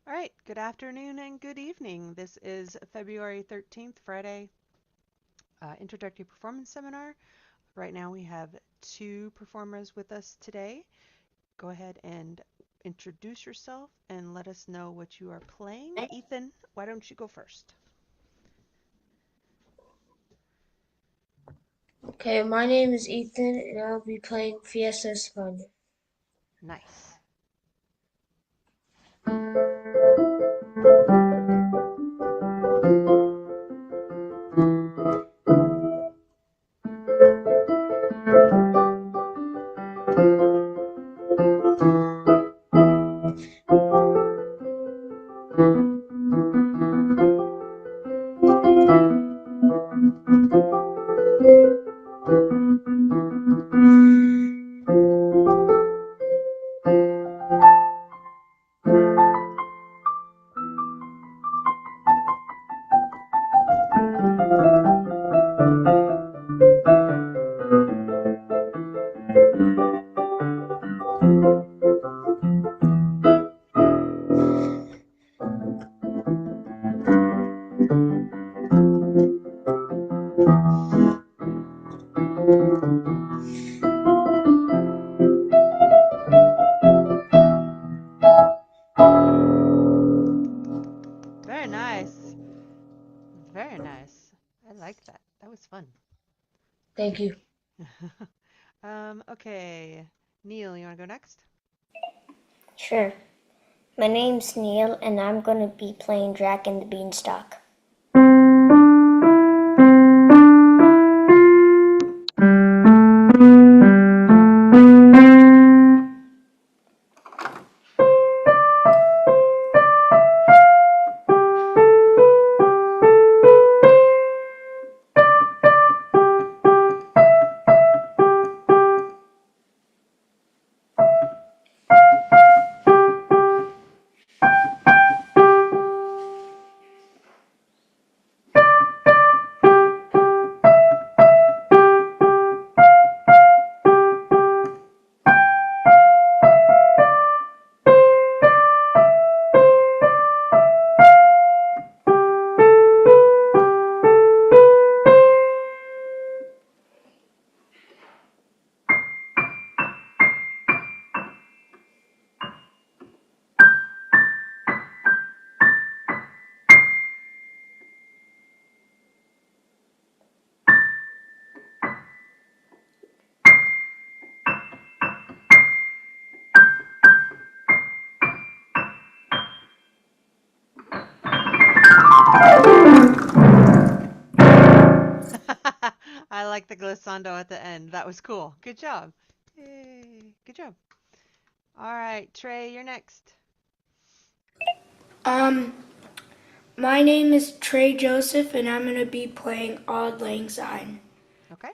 All right, good afternoon and good evening. This is February 13th, Friday, Introductory Performance Seminar. Right now we have two performers with us today. Go ahead and introduce yourself and let us know what you are playing. Ethan, why don't you go first? Okay, my name is Ethan, and I'll be playing Fiesta España. Nice. Very nice. Very nice. I like that. That was fun. Thank you. Okay. Neil, you want to go next? Sure. My name's Neil, and I'm going to be playing Jack and the Beanstalk. I like the glissando at the end. That was cool. Good job. Yay. Good job. All right, Trey, you're next. Um, my name is Trey Joseph, and I'm going to be playing Auld Lang Syne. Okay.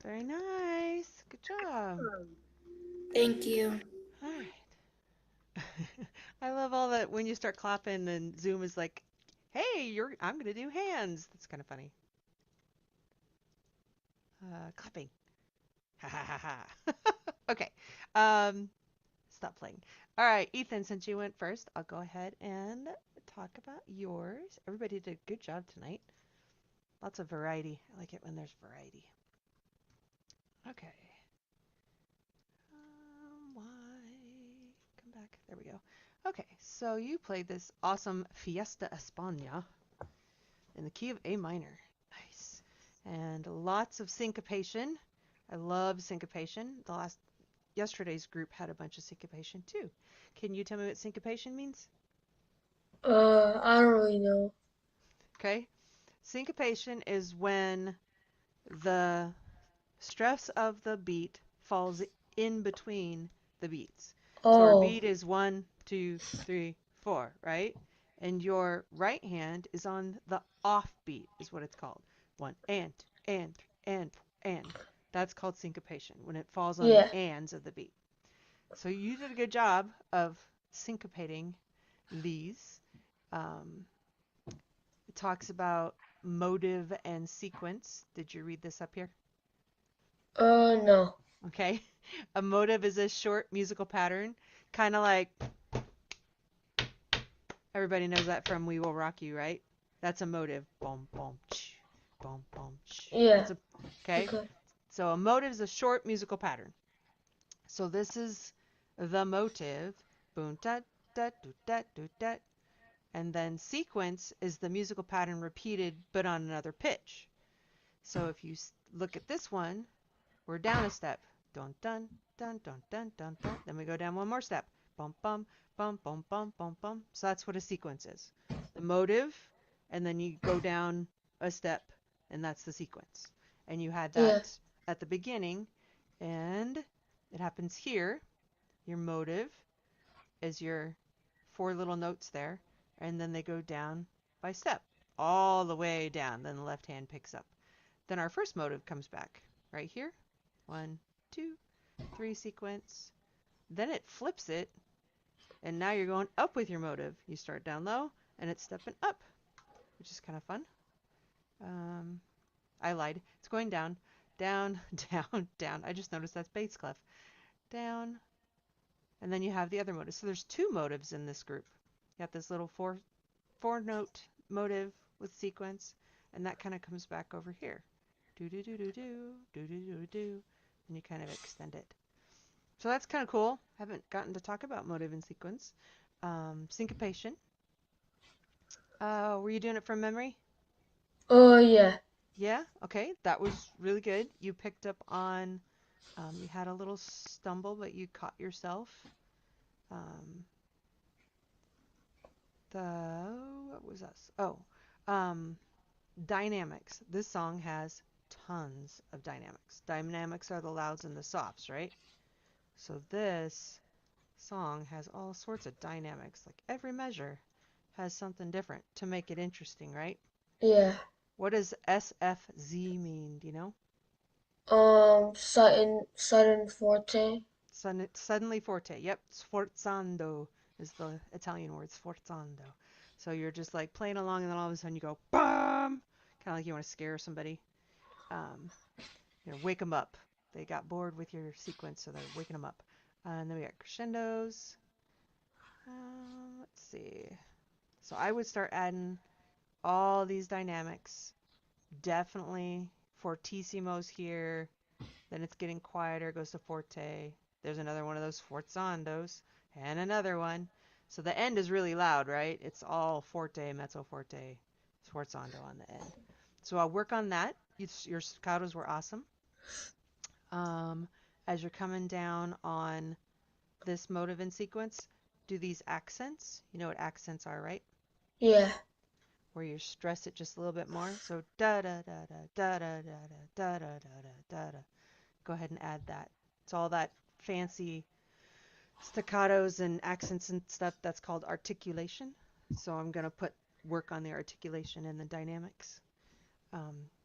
Very nice. Good job. Thank you. All right. I love all that when you start clapping and Zoom is like, "Hey, I'm going to do hands." That's kind of funny. Clapping. Ha ha ha ha. Okay. Um, Stop playing. All right, Ethan, since you went first, I'll go ahead and talk about yours. Everybody did a good job tonight. Lots of variety. I like it when there's variety. Okay. Why? Come back. There we go. Okay, so you played this awesome Fiesta España in the key of A minor. Nice. And lots of syncopation. I love syncopation. Yesterday's group had a bunch of syncopation too. Can you tell me what syncopation means? I don't really know. Okay. Syncopation is when the stress of the beat falls in between the beats. So our Oh, beat is 1, 2, 3, 4, right? And your right hand is on the off beat, is what it's called. One and. That's called syncopation when it falls on the yeah. ands of the beat. So you did a good job of syncopating these. Um, it talks about motive and sequence. Did you read this up here? No. Okay. A motive is a short musical pattern, kind of like everybody knows that from We Will Rock You, right? That's a motive. Boom, boom, ch, boom, boom, ch. Yeah. That's a okay. Okay. So a motive is a short musical pattern. So this is the motive. Boom, da, da, do, da, do, da. And then sequence is the musical pattern repeated but on another pitch. So if you look at this one, we're down a step. Dun dun dun dun dun dun dun. Then we go down one more step. Bum bum bum bum bum bum bum. So that's what a sequence is. The motive, and then you go down a step, and that's the sequence. And you had Yeah. that at the beginning, and it happens here. Your motive is your four little notes there, and then they go down by step, all the way down. Then the left hand picks up. Then our first motive comes back right here. 1, 2, 3 sequence. Then it flips it, and now you're going up with your motive. You start down low, and it's stepping up, which is kind of fun. Um, I lied. It's going down, down, down, down. I just noticed that's bass clef. Down, and then you have the other motive. So there's two motives in this group. You got this little four note motive with sequence, and that kind of comes back over here. Do do do do do do do do do, and you kind of extend it. So that's kind of cool. Haven't gotten to talk about motive and sequence. Syncopation. Were you doing it from memory? Yeah. Yeah. Okay. That was really good. You picked up on. You had a little stumble, but you caught yourself. Um, what was us? Oh, um, dynamics. This song has tons of dynamics. Dynamics are the louds and the softs, right? So this song has all sorts of dynamics. Like every measure has something different to make it interesting, right? Yeah. What does SFZ mean? Do you know? Sudden forte. Suddenly forte. Yep, sforzando is the Italian word, sforzando. So you're just like playing along, and then all of a sudden you go BAM! Kind of like you want to scare somebody. Um, wake them up. They got bored with your sequence, so they're waking them up. And then we got crescendos. Let's see. So I would start adding all these dynamics. Definitely fortissimos here. Then it's getting quieter, goes to forte. There's another one of those forzandos, and another one. So the end is really loud, right? It's all forte, mezzo forte, sforzando on the end. So I'll work on that. Your staccatos were awesome. Um, as you're coming down on this motive and sequence, do these accents. You know what accents are, right? Yeah. Where you stress it just a little bit more. So da da da da da da da da da da da da da. Go ahead and add that. It's all that fancy staccatos and accents and stuff that's called articulation. So I'm gonna put work on the articulation and the dynamics.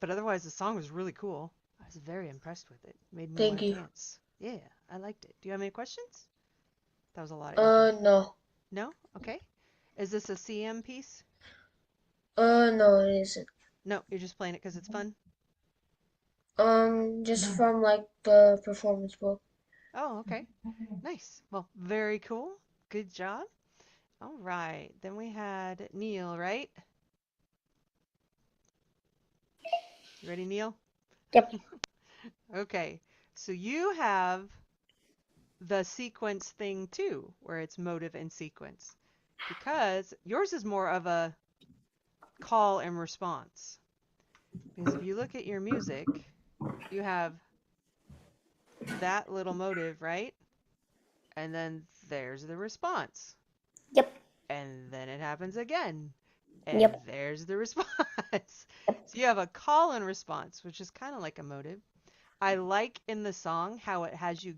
But otherwise, the song was really cool. I was very impressed with it. Made me Thank want to you. dance. Yeah, I liked it. Do you have any questions? That was a lot of info. No. No? Okay. Is this a CM piece? No, it isn't. No, you're just playing it because it's fun? Just from like the performance book. Oh, okay. Nice. Well, very cool. Good job. All right. Then we had Neil, right? You ready, Neil? Yep. Okay. So you have the sequence thing too, where it's motive and sequence, because yours is more of a call and response. Because if you look at your music, you have that little motive, right? And then there's the response. Yep. And then it happens again. And Yep. there's the response. So you have a call and response, which is kind of like a motive. I like in the song how it has you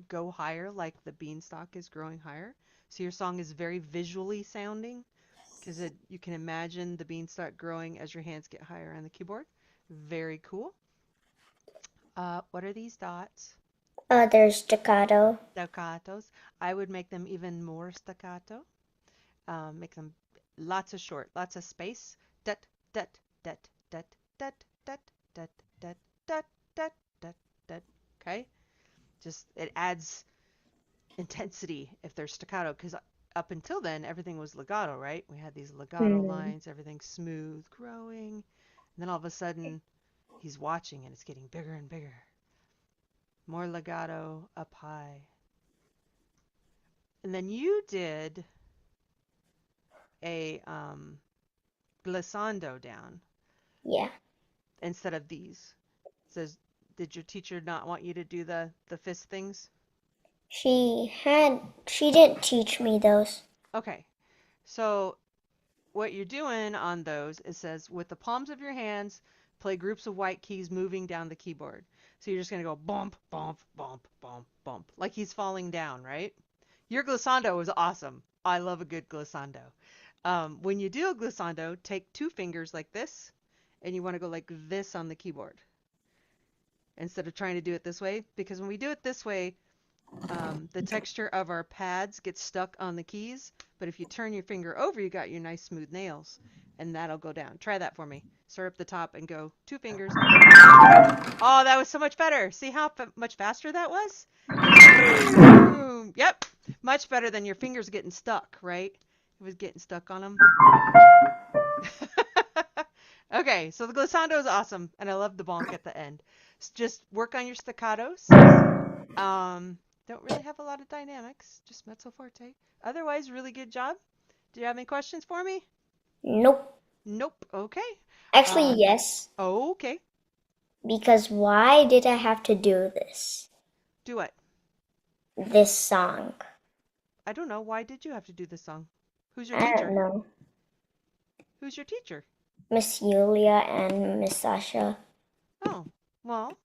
go higher, like the beanstalk is growing higher. So your song is very visually sounding because you can imagine the beanstalk growing as your hands get higher on the keyboard. Very cool. What are these dots? There's staccato. Staccatos. I would make them even more staccato. Make them lots of short, lots of space. Dut, dut, dut, dut, dut, dut, dut, dut, dut, dut, dut, dut. Okay? Just it adds intensity if there's staccato because up until then everything was legato, right? We had these legato Hmm. lines, everything's smooth, growing, and then all of a sudden he's watching and it's getting bigger and bigger. More legato up high. And then you did a glissando down Yeah. instead of these. It says, did your teacher not want you to do the fist things? She didn't teach me those. Okay. So what you're doing on those, it says, with the palms of your hands, play groups of white keys moving down the keyboard. So you're just going to go bump, bump, bump, bump, bump, like he's falling down, right? Your glissando was awesome. I love a good glissando. When you do a glissando, take two fingers like this, and you want to go like this on the keyboard instead of trying to do it this way. Because when we do it this way, the texture of our pads gets stuck on the keys. But if you turn your finger over, you got your nice smooth nails, and that'll go down. Try that for me. Start up the top and go two fingers. Oh, that was so much better. See how much faster that was? Boom. Yep. Much better than your fingers getting stuck, right? It was getting stuck on them. Okay, so the glissando is awesome, and I love the bonk at the end. Just work on your staccatos. Don't really have a lot of dynamics, just mezzo forte. Otherwise, really good job. Do you have any questions for me? Nope. Nope. Okay. Actually, Uh, yes. okay. Because why did I have to do this? Do it. This song. I don't know. Why did you have to do this song? Who's your I don't teacher? know. Who's your teacher? Miss Yulia and Miss Sasha. Oh, well,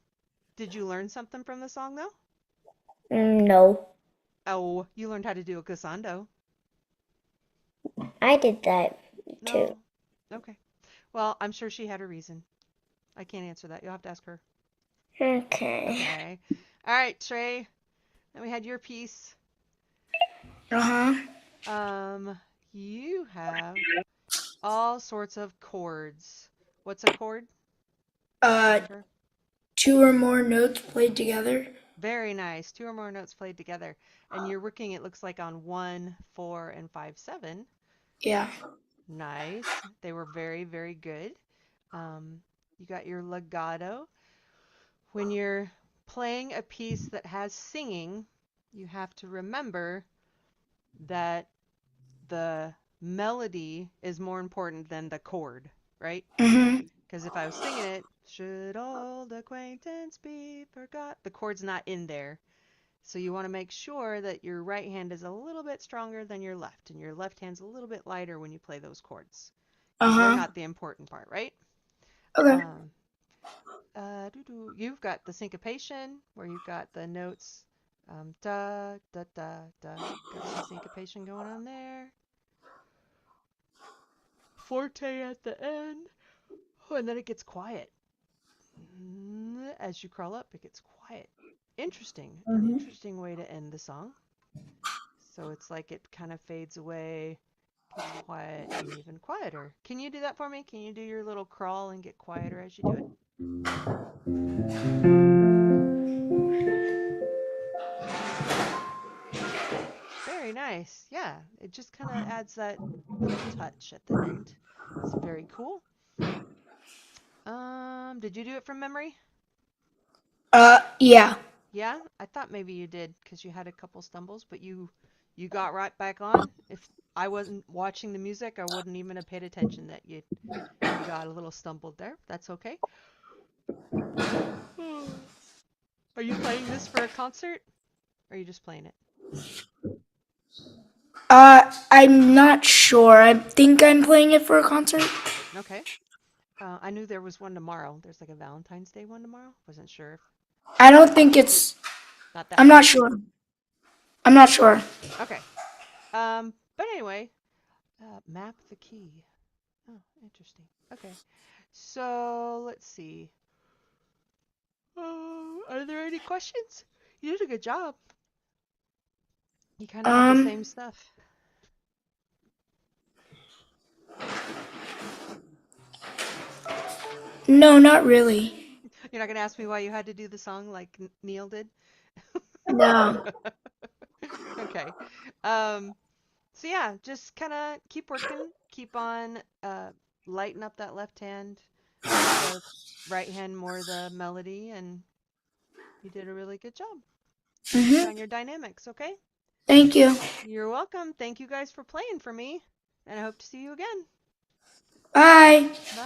did you learn something from the song though? No. Oh, you learned how to do a glissando. I did that too. No. Okay. Well, I'm sure she had a reason. I can't answer that. You'll have to ask her. Okay. Okay. All right, Trey. Then we had your piece. Uh huh. Um, you have all sorts of chords. What's a chord? Uh, Remember? two or more notes played together. Very nice. Two or more notes played together. And you're working, it looks like, on 1, 4, and 5, 7. Yeah. Nice. They were very, very good. You got your legato. When you're playing a piece that has singing, you have to remember that the melody is more important than the chord, right? Mhm. Because if I was singing it, should old acquaintance be forgot? The chord's not in there. So you want to make sure that your right hand is a little bit stronger than your left, and your left hand's a little bit lighter when you play those chords, Uh because they're huh. not the important part, right? Okay. Um, you've got the syncopation where you've got the notes da da da da. Got some syncopation going on there. Forte at the end. Oh, and then it gets quiet. As you crawl up, it gets quiet. Interesting. An interesting way to end the song. So it's like it kind of fades away, gets quiet, and even quieter. Can you do that for me? Can you do your little crawl and get quieter as you do it? Very nice. Yeah, it just kind of adds that little touch at the end. It's very cool. Did you do it from memory? Yeah. Yeah, I thought maybe you did because you had a couple stumbles, but you got right back on. If I wasn't watching the music, I wouldn't even have paid attention that you got a little stumbled there. That's okay. Are you playing this for a concert? Or are you just playing it? I'm not sure. I think I'm playing it for a concert. Okay. I knew there was one tomorrow. There's like a Valentine's Day one tomorrow. Wasn't sure if I don't think it's. not that I'm one. not sure. I'm not sure. Okay. But anyway, map the key. Oh, interesting. Okay. So let's see. Are there any questions? You did a good job. You kind of had the Um, same stuff. no, not really. You're not gonna ask me why you had to do the song like Neil did? No. Okay. Um, so yeah, just kind of keep working, keep on lighten up that left hand, make the right hand more the melody, and you did a really good job. Work Mhm. on your dynamics, okay? Thank you. You're welcome. Thank you guys for playing for me, and I hope to see you again. Bye. Bye.